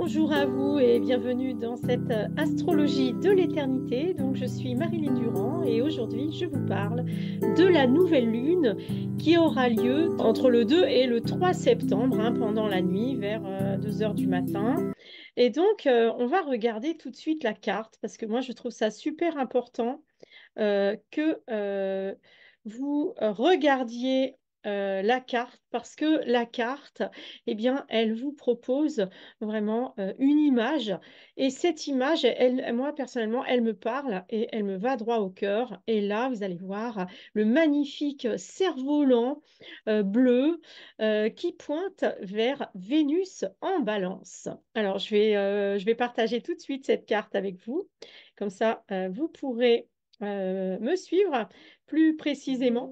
Bonjour à vous et bienvenue dans cette astrologie de l'éternité. Donc, je suis Marilyn Durand et aujourd'hui, je vous parle de la nouvelle lune qui aura lieu entre le 2 et le 3 septembre, pendant la nuit, vers 2 heures du matin. Et donc, on va regarder tout de suite la carte parce que moi, je trouve ça super important que vous regardiez la carte parce que la carte, eh bien, elle vous propose vraiment une image et cette image, moi personnellement, elle me parle et elle me va droit au cœur. Et là, vous allez voir le magnifique cerf-volant bleu qui pointe vers Vénus en Balance. Alors, je vais partager tout de suite cette carte avec vous. Comme ça, vous pourrez me suivre plus précisément.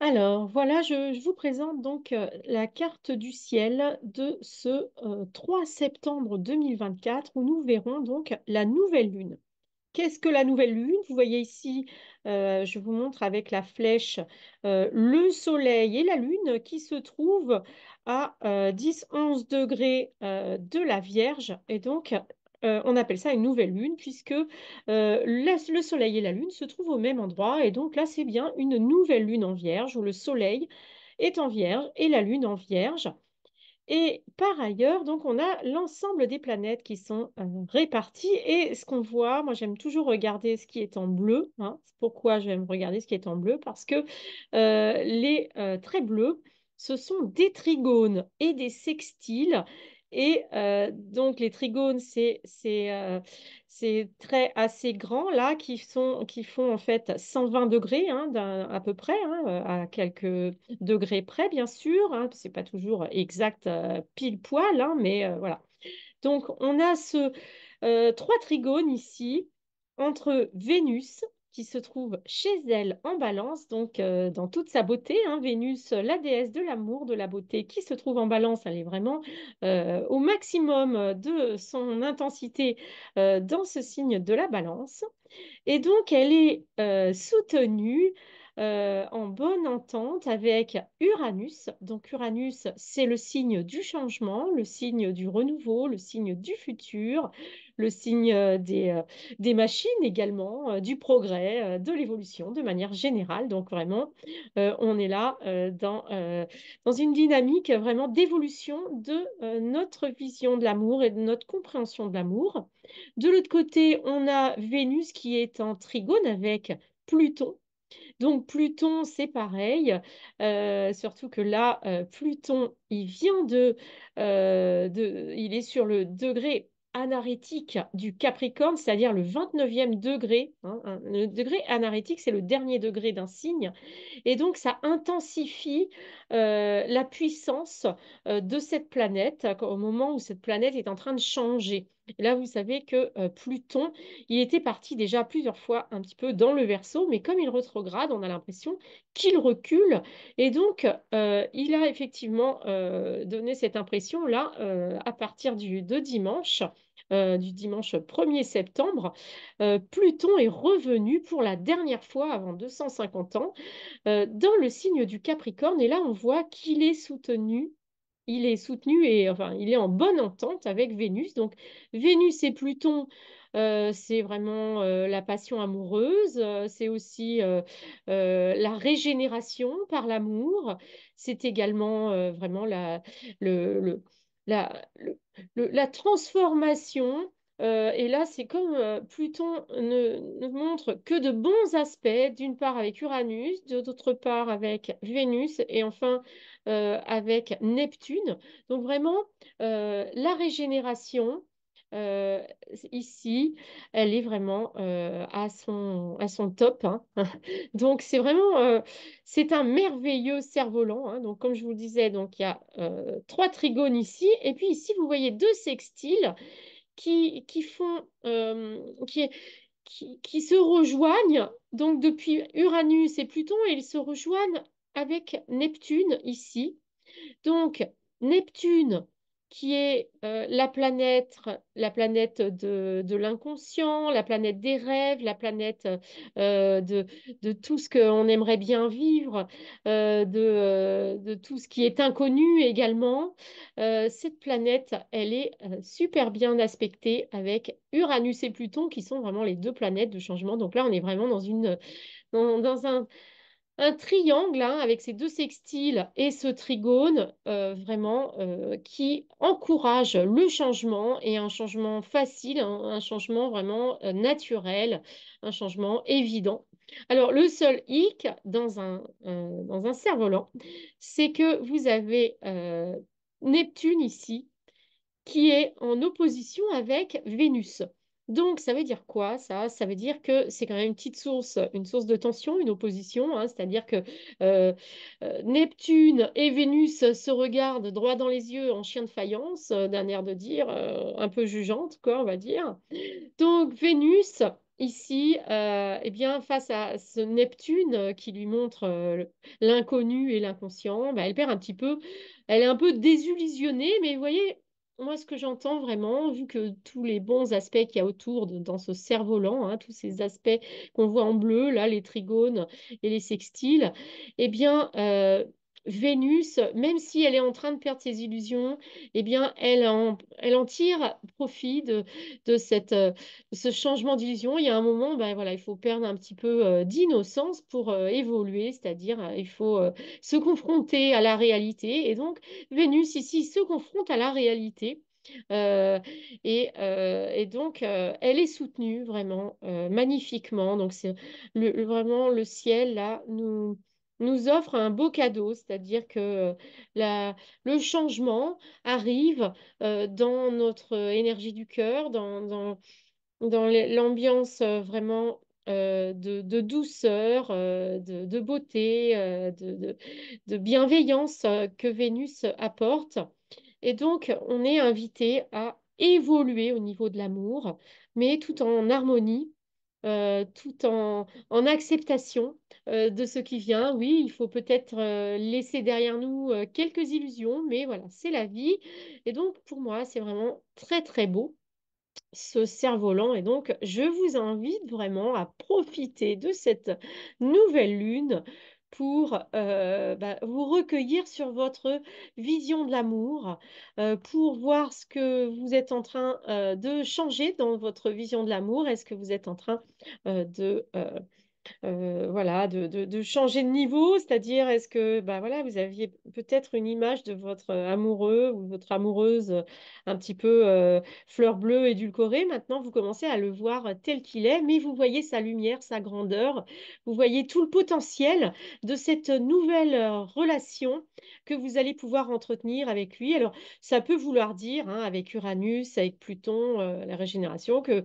Alors, voilà, je vous présente donc la carte du ciel de ce 3 septembre 2024 où nous verrons donc la nouvelle lune. Qu'est-ce que la nouvelle lune? Vous voyez ici, je vous montre avec la flèche le soleil et la lune qui se trouvent à 10-11 degrés de la Vierge. Et donc, on appelle ça une nouvelle lune puisque le soleil et la lune se trouvent au même endroit. Et donc là, c'est bien une nouvelle lune en Vierge où le soleil est en Vierge et la lune en Vierge. Et par ailleurs, donc, on a l'ensemble des planètes qui sont réparties. Et ce qu'on voit, moi j'aime toujours regarder ce qui est en bleu. C'est pourquoi j'aime regarder ce qui est en bleu, parce que les traits bleus, ce sont des trigones et des sextiles. Et donc les trigones, ces traits assez grands là qui font en fait 120 degrés à peu près, à quelques degrés près, bien sûr. C'est pas toujours exact pile poil, mais voilà. Donc, on a trois trigones ici entre Vénus, qui se trouve chez elle en Balance, donc dans toute sa beauté. Vénus, la déesse de l'amour, de la beauté, qui se trouve en Balance, elle est vraiment au maximum de son intensité dans ce signe de la Balance. Et donc, elle est soutenue en bonne entente avec Uranus. Donc, Uranus, c'est le signe du changement, le signe du renouveau, le signe du futur, le signe des machines également, du progrès, de l'évolution de manière générale. Donc, vraiment, on est là dans une dynamique vraiment d'évolution de notre vision de l'amour et de notre compréhension de l'amour. De l'autre côté, on a Vénus qui est en trigone avec Pluton. Donc Pluton, c'est pareil, surtout que là, Pluton, il vient il est sur le degré anarétique du Capricorne, c'est-à-dire le 29e degré. Le degré anarétique, c'est le dernier degré d'un signe. Et donc, ça intensifie la puissance de cette planète au moment où cette planète est en train de changer. Et là, vous savez que Pluton, il était parti déjà plusieurs fois un petit peu dans le Verseau, mais comme il rétrograde, on a l'impression qu'il recule. Et donc, il a effectivement donné cette impression-là à partir du dimanche 1er septembre. Pluton est revenu pour la dernière fois avant 250 ans dans le signe du Capricorne. Et là, on voit qu'il est soutenu. Il est soutenu et enfin, il est en bonne entente avec Vénus. Donc, Vénus et Pluton, c'est vraiment la passion amoureuse. C'est aussi la régénération par l'amour. C'est également vraiment la transformation. Et là, c'est comme Pluton ne montre que de bons aspects, d'une part avec Uranus, d'autre part avec Vénus et enfin avec Neptune. Donc vraiment, la régénération, euh, ici, elle est vraiment à son top. Donc c'est vraiment, c'est un merveilleux cerf-volant. Donc comme je vous le disais, donc il y a trois trigones ici, et puis ici vous voyez deux sextiles qui font, qui se rejoignent donc depuis Uranus et Pluton, et ils se rejoignent avec Neptune ici. Donc Neptune. qui est la planète de l'inconscient, la planète des rêves, la planète de tout ce qu'on aimerait bien vivre, de tout ce qui est inconnu également. Cette planète, elle est super bien aspectée avec Uranus et Pluton, qui sont vraiment les deux planètes de changement. Donc là, on est vraiment dans un triangle hein, avec ces deux sextiles et ce trigone, vraiment, qui encourage le changement et un changement facile, un changement vraiment naturel, un changement évident. Alors, le seul hic dans un cerf-volant, c'est que vous avez Neptune ici qui est en opposition avec Vénus. Donc, ça veut dire quoi, ça? Ça veut dire que c'est quand même une source de tension, une opposition, hein, c'est-à-dire que euh, Neptune et Vénus se regardent droit dans les yeux en chien de faïence, d'un air de dire, un peu jugeante, quoi, on va dire. Donc Vénus, ici, eh bien, face à ce Neptune qui lui montre l'inconnu et l'inconscient, bah, elle perd un petit peu, elle est un peu désillusionnée, mais vous voyez, moi ce que j'entends vraiment, vu que tous les bons aspects qu'il y a autour dans ce cerf-volant, hein, tous ces aspects qu'on voit en bleu, là, les trigones et les sextiles, eh bien, Vénus, même si elle est en train de perdre ses illusions, eh bien, elle en tire profit de ce changement d'illusion. Il y a un moment, ben voilà, il faut perdre un petit peu d'innocence pour évoluer, c'est-à-dire il faut se confronter à la réalité. Et donc, Vénus ici se confronte à la réalité. Euh, et donc, elle est soutenue vraiment magnifiquement. Donc, c'est vraiment le ciel là nous offre un beau cadeau, c'est-à-dire que le changement arrive dans notre énergie du cœur, dans l'ambiance vraiment de douceur, de beauté, de bienveillance que Vénus apporte. Et donc, on est invité à évoluer au niveau de l'amour, mais tout en harmonie, tout en acceptation de ce qui vient. Oui, il faut peut-être laisser derrière nous quelques illusions, mais voilà, c'est la vie. Et donc, pour moi, c'est vraiment très, très beau ce cerf-volant. Et donc, je vous invite vraiment à profiter de cette nouvelle lune pour vous recueillir sur votre vision de l'amour, pour voir ce que vous êtes en train de changer dans votre vision de l'amour. Est-ce que vous êtes en train voilà, de changer de niveau, c'est-à-dire est-ce que bah, voilà, vous aviez peut-être une image de votre amoureux ou votre amoureuse un petit peu fleur bleue édulcorée, maintenant vous commencez à le voir tel qu'il est, mais vous voyez sa lumière, sa grandeur, vous voyez tout le potentiel de cette nouvelle relation que vous allez pouvoir entretenir avec lui. Alors, ça peut vouloir dire, hein, avec Uranus, avec Pluton, la régénération, que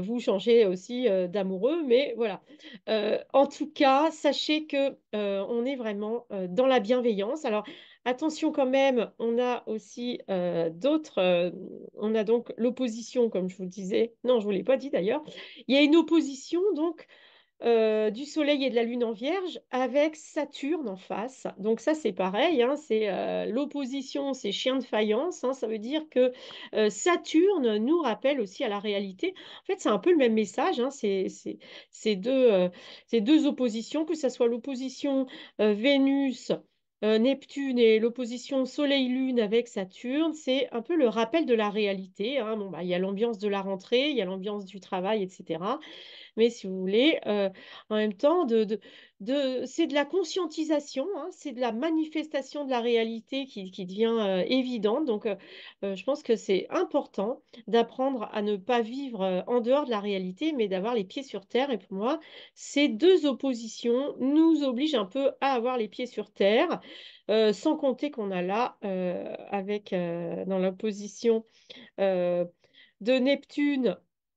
vous changez aussi d'amoureux, mais voilà. En tout cas, sachez que on est vraiment dans la bienveillance. Alors, attention quand même, on a aussi on a donc l'opposition, comme je vous le disais. Non, je ne vous l'ai pas dit d'ailleurs. Il y a une opposition donc du Soleil et de la Lune en Vierge avec Saturne en face. Donc ça, c'est pareil, hein, c'est l'opposition, c'est chien de faïence, hein, ça veut dire que Saturne nous rappelle aussi à la réalité. En fait, c'est un peu le même message, hein, ces ces deux oppositions, que ce soit l'opposition Vénus. Neptune et l'opposition Soleil-Lune avec Saturne, c'est un peu le rappel de la réalité, hein. Bon, bah, il y a l'ambiance de la rentrée, il y a l'ambiance du travail, etc. Mais si vous voulez, en même temps, c'est de la conscientisation, hein, c'est de la manifestation de la réalité qui devient évidente. Donc, je pense que c'est important d'apprendre à ne pas vivre en dehors de la réalité, mais d'avoir les pieds sur terre. Et pour moi, ces deux oppositions nous obligent un peu à avoir les pieds sur terre, sans compter qu'on a là, dans l'opposition euh, de Neptune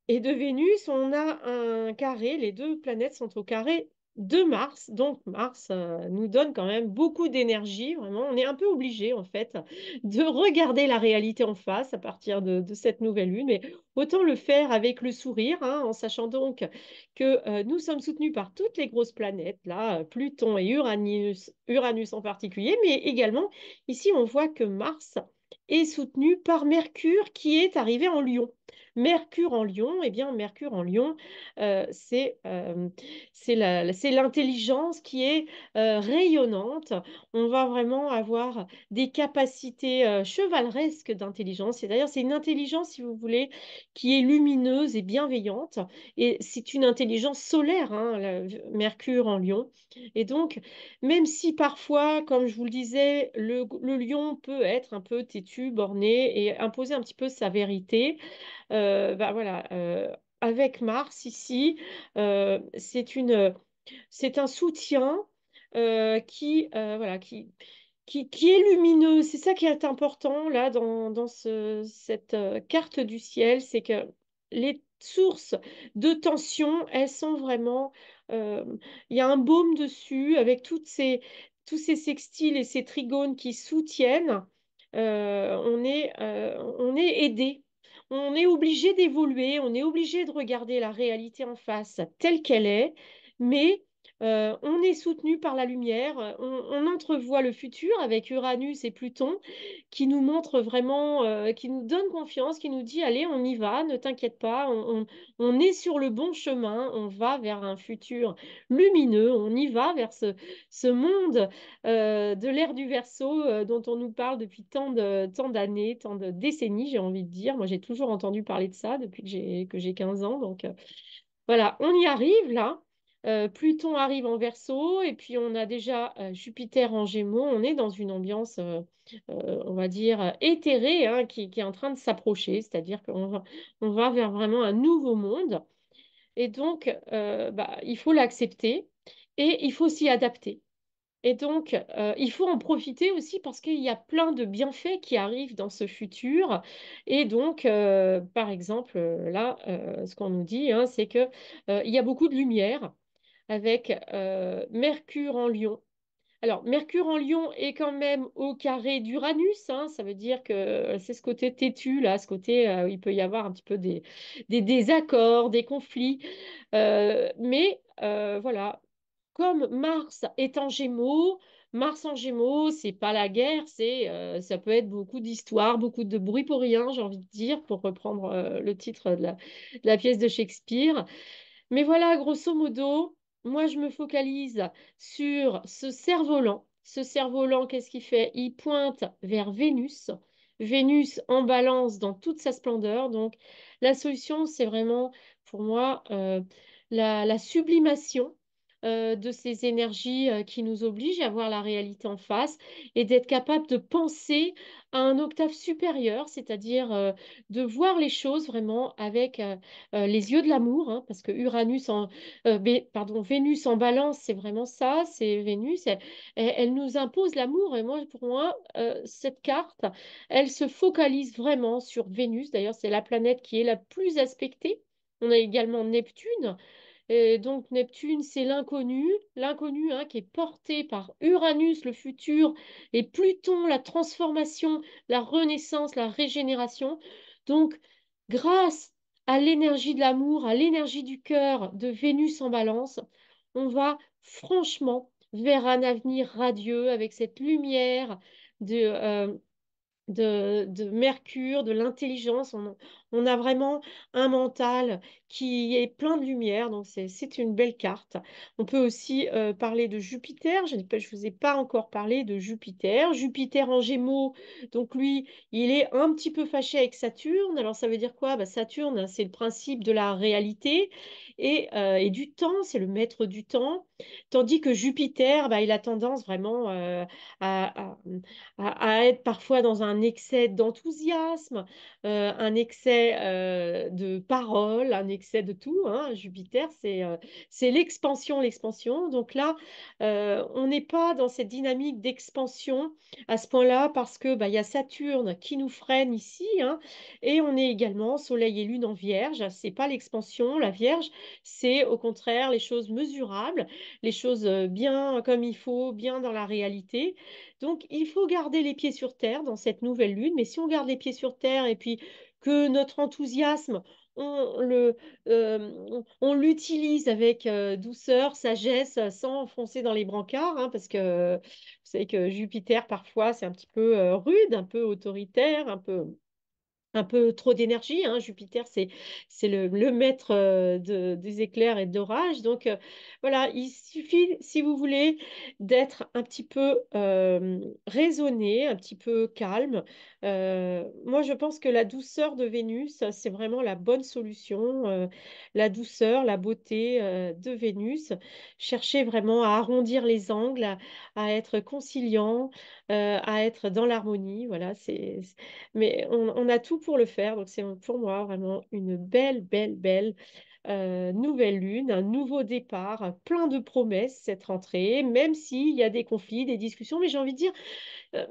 et de Vénus, on a un carré, les deux planètes sont au carré de Mars. Donc Mars nous donne quand même beaucoup d'énergie, vraiment. On est un peu obligé en fait de regarder la réalité en face à partir de cette nouvelle lune, mais autant le faire avec le sourire, hein, en sachant donc que nous sommes soutenus par toutes les grosses planètes, là, Pluton et Uranus en particulier, mais également ici on voit que Mars est soutenu par Mercure qui est arrivé en Lion. Mercure en Lion, eh bien, Mercure en Lion, c'est l'intelligence qui est rayonnante. On va vraiment avoir des capacités chevaleresques d'intelligence. Et d'ailleurs, c'est une intelligence, si vous voulez, qui est lumineuse et bienveillante. Et c'est une intelligence solaire, hein, Mercure en Lion. Et donc, même si parfois, comme je vous le disais, le lion peut être un peu têtu, borné et imposer un petit peu sa vérité, bah voilà, avec Mars ici, c'est un soutien voilà, qui est lumineux. C'est ça qui est important là dans cette carte du ciel, c'est que les sources de tension, elles sont vraiment, euh, il y a un baume dessus avec tous ces sextiles et ces trigones qui soutiennent. On est aidé. On est obligé d'évoluer, on est obligé de regarder la réalité en face telle qu'elle est, mais on est soutenu par la lumière, on entrevoit le futur avec Uranus et Pluton qui nous montrent vraiment, qui nous donne confiance, qui nous dit, allez, on y va, ne t'inquiète pas, on est sur le bon chemin, on va vers un futur lumineux, on y va vers ce monde de l'ère du Verseau dont on nous parle depuis tant d'années, tant de décennies, j'ai envie de dire. Moi, j'ai toujours entendu parler de ça depuis que j'ai 15 ans, donc... voilà, on y arrive là. Pluton arrive en Verseau et puis on a déjà Jupiter en Gémeaux. On est dans une ambiance, on va dire, éthérée hein, qui est en train de s'approcher, c'est-à-dire on va vers vraiment un nouveau monde. Et donc, bah, il faut l'accepter et il faut s'y adapter. Et donc, il faut en profiter aussi parce qu'il y a plein de bienfaits qui arrivent dans ce futur. Et donc, par exemple, là, ce qu'on nous dit, hein, c'est que, il y a beaucoup de lumière avec Mercure en Lion. Alors, Mercure en Lion est quand même au carré d'Uranus, hein, ça veut dire que c'est ce côté têtu, là, ce côté où il peut y avoir un petit peu des désaccords, des conflits. Mais voilà, comme Mars est en Gémeaux, Mars en Gémeaux, c'est pas la guerre, ça peut être beaucoup d'histoires, beaucoup de bruit pour rien, j'ai envie de dire, pour reprendre le titre de la pièce de Shakespeare. Mais voilà, grosso modo, moi je me focalise sur ce cerf-volant. Ce cerf-volant, qu'est-ce qu'il fait? Il pointe vers Vénus. Vénus en balance dans toute sa splendeur. Donc la solution, c'est vraiment pour moi la sublimation de ces énergies qui nous obligent à voir la réalité en face et d'être capable de penser à un octave supérieur, c'est-à-dire de voir les choses vraiment avec les yeux de l'amour, hein, parce que pardon, Vénus en balance, c'est vraiment ça, c'est Vénus, elle nous impose l'amour. Et moi, pour moi, cette carte, elle se focalise vraiment sur Vénus. D'ailleurs, c'est la planète qui est la plus aspectée. On a également Neptune. Et donc Neptune, c'est l'inconnu, l'inconnu hein, qui est porté par Uranus, le futur, et Pluton, la transformation, la renaissance, la régénération. Donc, grâce à l'énergie de l'amour, à l'énergie du cœur de Vénus en balance, on va franchement vers un avenir radieux avec cette lumière de, de Mercure, de l'intelligence. On a vraiment un mental qui est plein de lumière, donc c'est une belle carte. On peut aussi parler de Jupiter. Je ne vous ai pas encore parlé de Jupiter. Jupiter en Gémeaux, donc lui, il est un petit peu fâché avec Saturne. Alors ça veut dire quoi? Bah, Saturne, hein, c'est le principe de la réalité et du temps, c'est le maître du temps. Tandis que Jupiter, bah, il a tendance vraiment à, à- à être parfois dans un excès d'enthousiasme, un excès de parole, un excès de tout. Hein. Jupiter, c'est l'expansion, l'expansion. Donc là, on n'est pas dans cette dynamique d'expansion à ce point-là parce que bah, il y a Saturne qui nous freine ici, hein, et on est également Soleil et Lune en Vierge. C'est pas l'expansion, la Vierge, c'est au contraire les choses mesurables, les choses bien comme il faut, bien dans la réalité. Donc, il faut garder les pieds sur terre dans cette nouvelle lune. Mais si on garde les pieds sur terre et puis que notre enthousiasme, on l'utilise avec douceur, sagesse, sans foncer dans les brancards, hein, parce que vous savez que Jupiter, parfois, c'est un petit peu rude, un peu autoritaire, un peu trop d'énergie, hein. Jupiter, c'est le maître des éclairs et de l'orage. Donc voilà, il suffit, si vous voulez, d'être un petit peu raisonné, un petit peu calme. Moi, je pense que la douceur de Vénus, c'est vraiment la bonne solution. La douceur, la beauté de Vénus. Chercher vraiment à arrondir les angles, à être conciliant, à être dans l'harmonie. Voilà, mais on a tout pour le faire, donc c'est pour moi vraiment une belle, belle, belle nouvelle lune, un nouveau départ, plein de promesses cette rentrée, même s'il y a des conflits, des discussions, mais j'ai envie de dire, euh,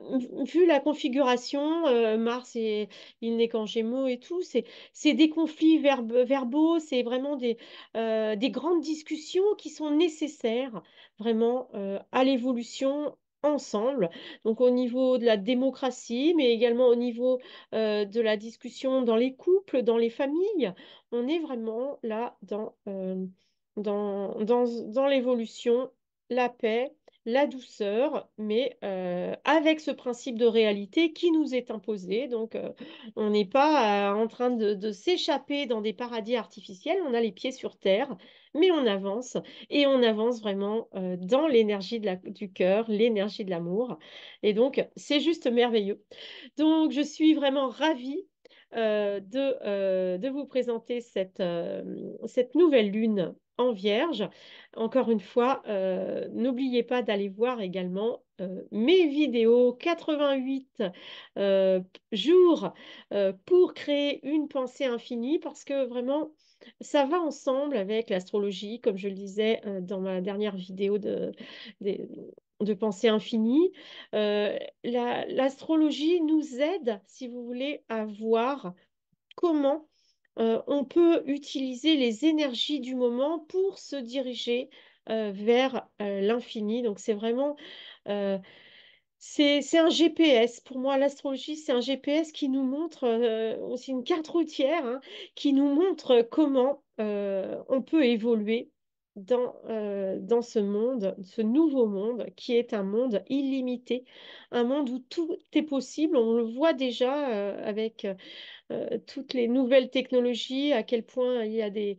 vu la configuration, Mars, il n'est qu'en Gémeaux et tout, c'est des conflits verbaux, c'est vraiment des grandes discussions qui sont nécessaires vraiment à l'évolution ensemble. Donc au niveau de la démocratie, mais également au niveau de la discussion dans les couples, dans les familles, on est vraiment là dans l'évolution, la paix, la douceur, mais avec ce principe de réalité qui nous est imposé. Donc, on n'est pas en train de s'échapper dans des paradis artificiels. On a les pieds sur terre, mais on avance et on avance vraiment dans l'énergie du cœur, l'énergie de l'amour. Et donc, c'est juste merveilleux. Donc, je suis vraiment ravie de vous présenter cette nouvelle lune en Vierge. Encore une fois, n'oubliez pas d'aller voir également mes vidéos 88 euh, jours pour créer une pensée infinie parce que vraiment, ça va ensemble avec l'astrologie, comme je le disais dans ma dernière vidéo des- de pensée infinie. L'astrologie nous aide, si vous voulez, à voir comment on peut utiliser les énergies du moment pour se diriger vers l'infini. Donc c'est vraiment euh, c'est un GPS. Pour moi, l'astrologie, c'est un GPS qui nous montre, c'est une carte routière, hein, qui nous montre comment on peut évoluer dans ce monde, ce nouveau monde qui est un monde illimité, un monde où tout est possible. On le voit déjà avec toutes les nouvelles technologies, à quel point il y a des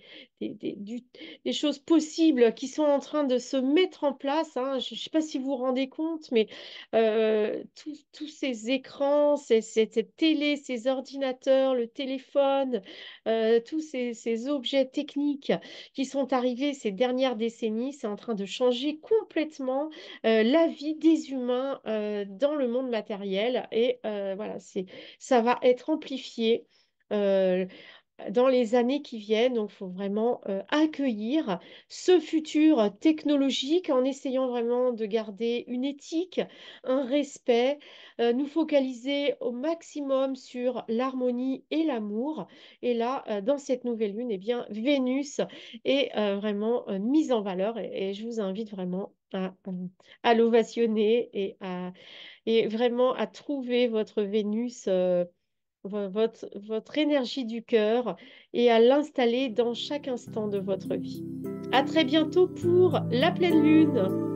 choses possibles qui sont en train de se mettre en place, hein. Je ne sais pas si vous vous rendez compte, mais tous ces écrans, cette télé, ces ordinateurs, le téléphone, tous ces objets techniques qui sont arrivés ces dernières décennies, c'est en train de changer complètement la vie des humains dans le monde matériel. Et voilà, ça va être amplifié euh, dans les années qui viennent. Donc, il faut vraiment accueillir ce futur technologique en essayant vraiment de garder une éthique, un respect, nous focaliser au maximum sur l'harmonie et l'amour. Et là, dans cette nouvelle lune, eh bien, Vénus est vraiment mise en valeur et je vous invite vraiment à l'ovationner et vraiment à trouver votre Vénus. Votre énergie du cœur et à l'installer dans chaque instant de votre vie. À très bientôt pour la pleine lune.